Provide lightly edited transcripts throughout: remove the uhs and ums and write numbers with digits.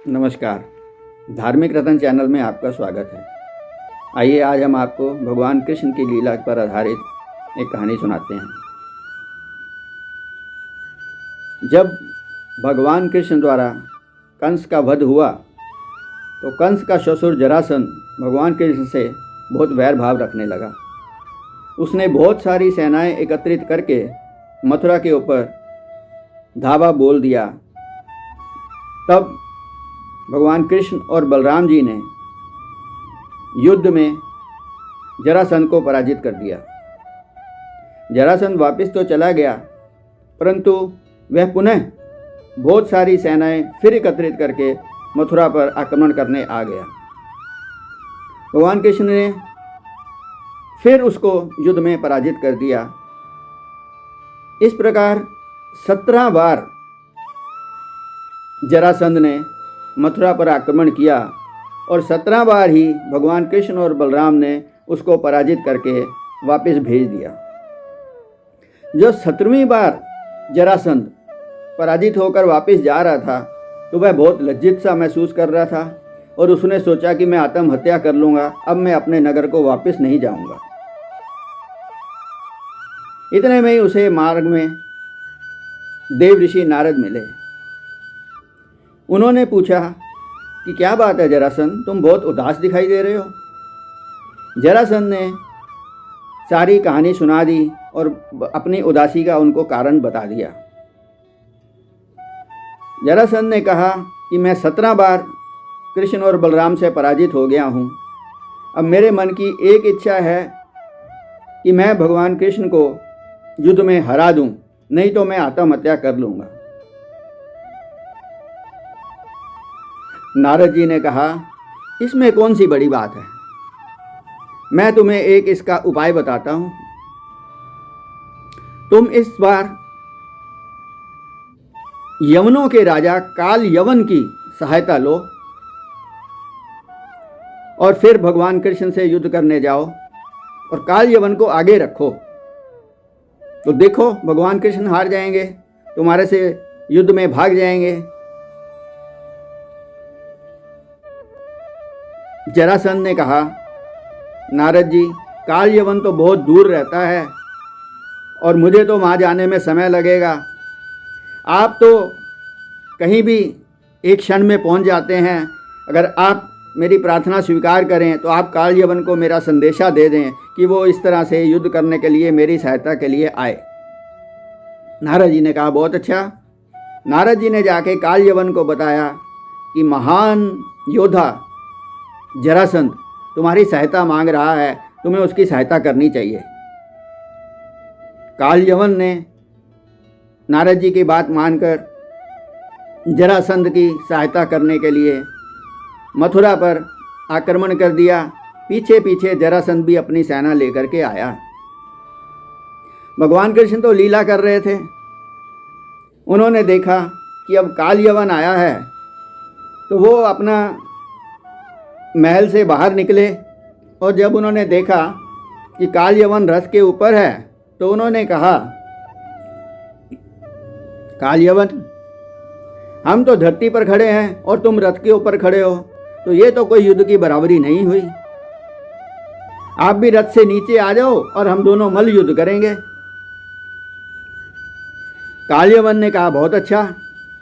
नमस्कार। धार्मिक रतन चैनल में आपका स्वागत है। आइए आज हम आपको भगवान कृष्ण की लीला पर आधारित एक कहानी सुनाते हैं। जब भगवान कृष्ण द्वारा कंस का वध हुआ तो कंस का ससुर जरासंध भगवान कृष्ण से बहुत वैर भाव रखने लगा। उसने बहुत सारी सेनाएं एकत्रित करके मथुरा के ऊपर धावा बोल दिया। तब भगवान कृष्ण और बलराम जी ने युद्ध में जरासंध को पराजित कर दिया। जरासंध वापस तो चला गया, परंतु वह पुनः बहुत सारी सेनाएं फिर एकत्रित करके मथुरा पर आक्रमण करने आ गया। भगवान कृष्ण ने फिर उसको युद्ध में पराजित कर दिया। इस प्रकार 17 बार जरासंध ने मथुरा पर आक्रमण किया और 17 बार ही भगवान कृष्ण और बलराम ने उसको पराजित करके वापस भेज दिया। जो 17वीं बार जरासंध पराजित होकर वापस जा रहा था तो वह बहुत लज्जित सा महसूस कर रहा था और उसने सोचा कि मैं आत्महत्या कर लूँगा, अब मैं अपने नगर को वापस नहीं जाऊँगा। इतने में ही उसे मार्ग में देव ऋषि नारद मिले। उन्होंने पूछा कि क्या बात है जरासंध, तुम बहुत उदास दिखाई दे रहे हो। जरासंध ने सारी कहानी सुना दी और अपनी उदासी का उनको कारण बता दिया। जरासंध ने कहा कि मैं 17 बार कृष्ण और बलराम से पराजित हो गया हूँ। अब मेरे मन की एक इच्छा है कि मैं भगवान कृष्ण को युद्ध में हरा दूँ, नहीं तो मैं आत्महत्या कर लूँगा। नारद जी ने कहा, इसमें कौन सी बड़ी बात है, मैं तुम्हें एक इसका उपाय बताता हूं। तुम इस बार यवनों के राजा काल यवन की सहायता लो और फिर भगवान कृष्ण से युद्ध करने जाओ और काल यवन को आगे रखो, तो देखो भगवान कृष्ण हार जाएंगे, तुम्हारे से युद्ध में भाग जाएंगे। जरासंध ने कहा, नारद जी, काल यवन तो बहुत दूर रहता है और मुझे तो वहाँ जाने में समय लगेगा। आप तो कहीं भी एक क्षण में पहुँच जाते हैं। अगर आप मेरी प्रार्थना स्वीकार करें तो आप काल यवन को मेरा संदेशा दे दें कि वो इस तरह से युद्ध करने के लिए मेरी सहायता के लिए आए। नारद जी ने कहा, बहुत अच्छा। नारद जी ने जाके काल यवन को बताया कि महान योद्धा जरासंध तुम्हारी सहायता मांग रहा है, तुम्हें उसकी सहायता करनी चाहिए। काल यवन ने नारद जी की बात मानकर जरासंध की सहायता करने के लिए मथुरा पर आक्रमण कर दिया। पीछे पीछे जरासंध भी अपनी सेना लेकर के आया। भगवान कृष्ण तो लीला कर रहे थे। उन्होंने देखा कि अब काल यवन आया है, तो वो अपना महल से बाहर निकले और जब उन्होंने देखा कि काल यवन रथ के ऊपर है तो उन्होंने कहा, काल यवन, हम तो धरती पर खड़े हैं और तुम रथ के ऊपर खड़े हो, तो ये तो कोई युद्ध की बराबरी नहीं हुई। आप भी रथ से नीचे आ जाओ और हम दोनों मल्ल युद्ध करेंगे। काल यवन ने कहा, बहुत अच्छा।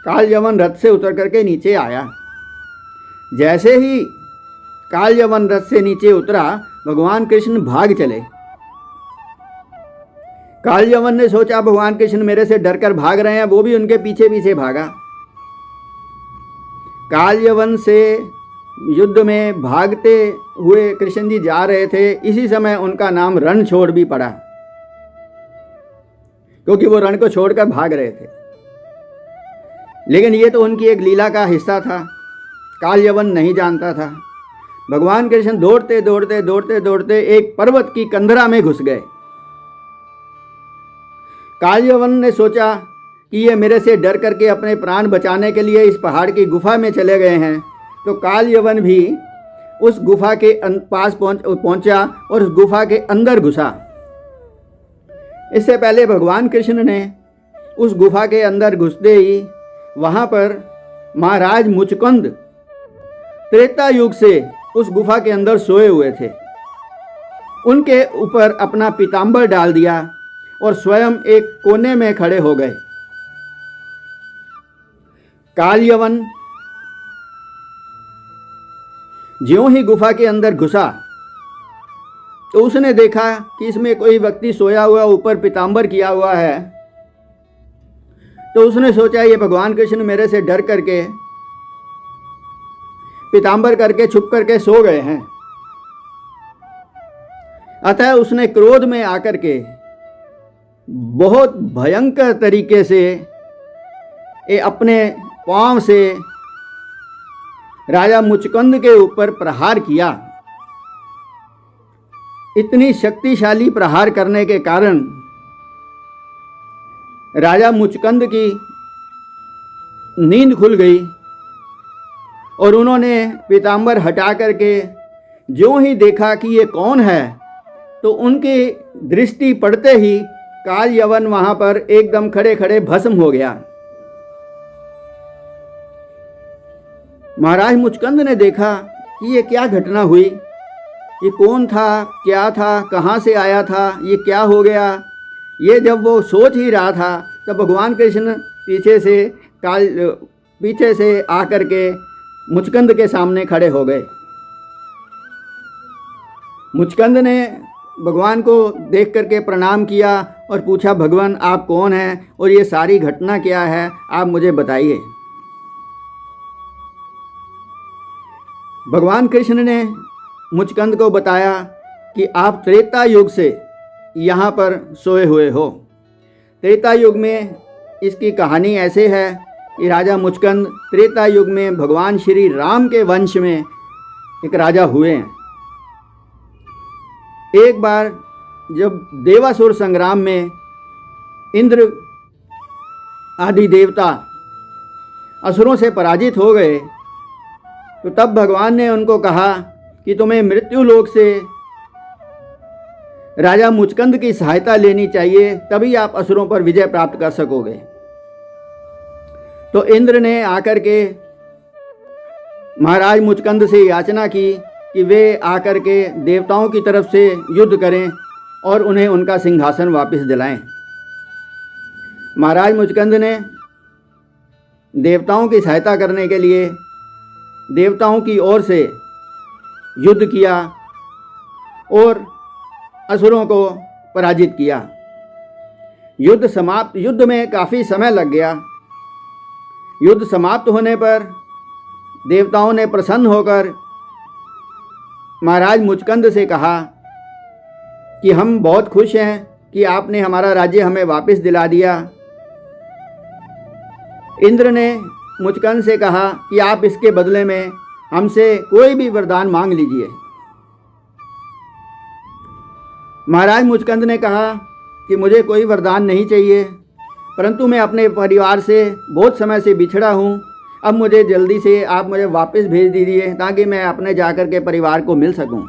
काल यवन रथ से उतर करके नीचे आया। जैसे ही काल यवन रथ से नीचे उतरा, भगवान कृष्ण भाग चले। काल यवन ने सोचा भगवान कृष्ण मेरे से डरकर भाग रहे हैं, वो भी उनके पीछे पीछे भागा। काल यवन से युद्ध में भागते हुए कृष्ण जी जा रहे थे। इसी समय उनका नाम रण छोड़ भी पड़ा, क्योंकि वो रण को छोड़कर भाग रहे थे। लेकिन ये तो उनकी एक लीला का हिस्सा था, काल यवन नहीं जानता था। भगवान कृष्ण दौड़ते दौड़ते दौड़ते दौड़ते एक पर्वत की कंदरा में घुस गए। काल यवन ने सोचा कि ये मेरे से डर करके अपने प्राण बचाने के लिए इस पहाड़ की गुफा में चले गए हैं, तो काल यवन भी उस गुफा के पास पहुंचा और उस गुफा के अंदर घुसा। इससे पहले भगवान कृष्ण ने उस गुफा के अंदर घुसते ही वहाँ पर महाराज मुचकुंद त्रेता युग से उस गुफा के अंदर सोए हुए थे। उनके ऊपर अपना पीताम्बर डाल दिया और स्वयं एक कोने में खड़े हो गए। काल यवन ज्यों ही गुफा के अंदर घुसा तो उसने देखा कि इसमें कोई व्यक्ति सोया हुआ, ऊपर पीताम्बर किया हुआ है। तो उसने सोचा ये भगवान कृष्ण मेरे से डर करके पीताम्बर करके छुप करके सो गए हैं। अतः उसने क्रोध में आकर के बहुत भयंकर तरीके से अपने पांव से राजा मुचकुंद के ऊपर प्रहार किया। इतनी शक्तिशाली प्रहार करने के कारण राजा मुचकुंद की नींद खुल गई और उन्होंने पीताम्बर हटा करके ज्यों ही देखा कि ये कौन है, तो उनकी दृष्टि पड़ते ही काल यवन वहां पर एकदम खड़े खड़े भस्म हो गया। महाराज मुचकुंद ने देखा कि ये क्या घटना हुई, ये कौन था, क्या था, कहाँ से आया था, ये क्या हो गया। ये जब वो सोच ही रहा था तब भगवान कृष्ण पीछे से आकर के मुचकुंद के सामने खड़े हो गए। मुचकुंद ने भगवान को देख करके प्रणाम किया और पूछा, भगवान आप कौन हैं और ये सारी घटना क्या है, आप मुझे बताइए। भगवान कृष्ण ने मुचकुंद को बताया कि आप त्रेता युग से यहाँ पर सोए हुए हो। त्रेता युग में इसकी कहानी ऐसे है कि राजा मुचकुंद त्रेता युग में भगवान श्री राम के वंश में एक राजा हुए हैं। एक बार जब देवासुर संग्राम में इंद्र आदि देवता असुरों से पराजित हो गए, तो तब भगवान ने उनको कहा कि तुम्हें मृत्युलोक से राजा मुचकुंद की सहायता लेनी चाहिए, तभी आप असुरों पर विजय प्राप्त कर सकोगे। तो इंद्र ने आकर के महाराज मुचकुंद से याचना की कि वे आकर के देवताओं की तरफ से युद्ध करें और उन्हें उनका सिंहासन वापस दिलाएं। महाराज मुचकुंद ने देवताओं की सहायता करने के लिए देवताओं की ओर से युद्ध किया और असुरों को पराजित किया। युद्ध में काफ़ी समय लग गया। युद्ध समाप्त होने पर देवताओं ने प्रसन्न होकर महाराज मुचकुंद से कहा कि हम बहुत खुश हैं कि आपने हमारा राज्य हमें वापस दिला दिया। इंद्र ने मुचकुंद से कहा कि आप इसके बदले में हमसे कोई भी वरदान मांग लीजिए। महाराज मुचकुंद ने कहा कि मुझे कोई वरदान नहीं चाहिए, परंतु मैं अपने परिवार से बहुत समय से बिछड़ा हूँ। अब मुझे जल्दी से आप मुझे वापस भेज दीजिए ताकि मैं अपने जाकर के परिवार को मिल सकूं।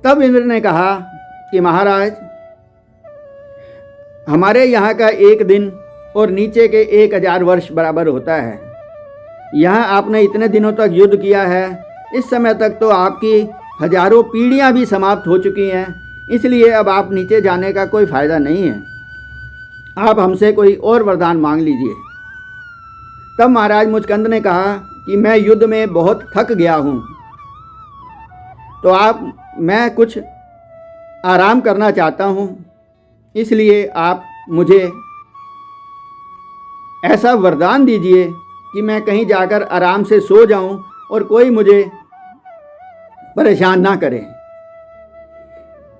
तब इंद्र ने कहा कि महाराज, हमारे यहाँ का एक दिन और नीचे के 1000 वर्ष बराबर होता है। यहाँ आपने इतने दिनों तक युद्ध किया है, इस समय तक तो आपकी हजारों पीढ़ियाँ भी समाप्त हो चुकी हैं, इसलिए अब आप नीचे जाने का कोई फ़ायदा नहीं है। आप हमसे कोई और वरदान मांग लीजिए। तब महाराज मुचकुंद ने कहा कि मैं युद्ध में बहुत थक गया हूँ, तो मैं कुछ आराम करना चाहता हूँ, इसलिए आप मुझे ऐसा वरदान दीजिए कि मैं कहीं जाकर आराम से सो जाऊं और कोई मुझे परेशान ना करे,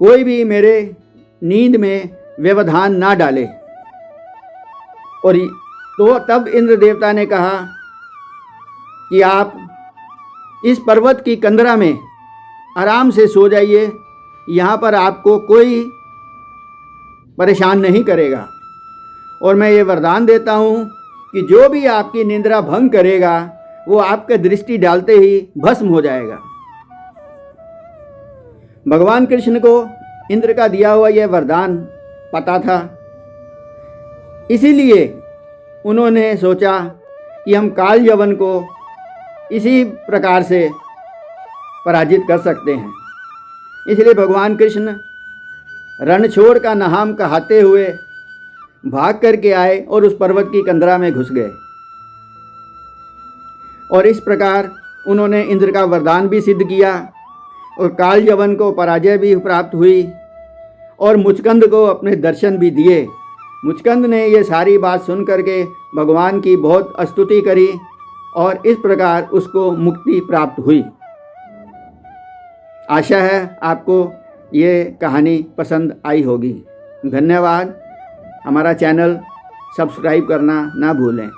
कोई भी मेरे नींद में व्यवधान ना डाले। और तो तब इंद्र देवता ने कहा कि आप इस पर्वत की कंदरा में आराम से सो जाइए, यहाँ पर आपको कोई परेशान नहीं करेगा। और मैं ये वरदान देता हूँ कि जो भी आपकी निंद्रा भंग करेगा वो आपके दृष्टि डालते ही भस्म हो जाएगा। भगवान कृष्ण को इंद्र का दिया हुआ यह वरदान पता था, इसीलिए उन्होंने सोचा कि हम काल यवन को इसी प्रकार से पराजित कर सकते हैं। इसलिए भगवान कृष्ण रणछोड़ का नाम कहते हुए भाग करके आए और उस पर्वत की कंदरा में घुस गए। और इस प्रकार उन्होंने इंद्र का वरदान भी सिद्ध किया और काल यवन को पराजय भी प्राप्त हुई और मुचकंद को अपने दर्शन भी दिए। मुचकंद ने ये सारी बात सुन करके भगवान की बहुत स्तुति करी और इस प्रकार उसको मुक्ति प्राप्त हुई। आशा है आपको ये कहानी पसंद आई होगी। धन्यवाद। हमारा चैनल सब्सक्राइब करना ना भूलें।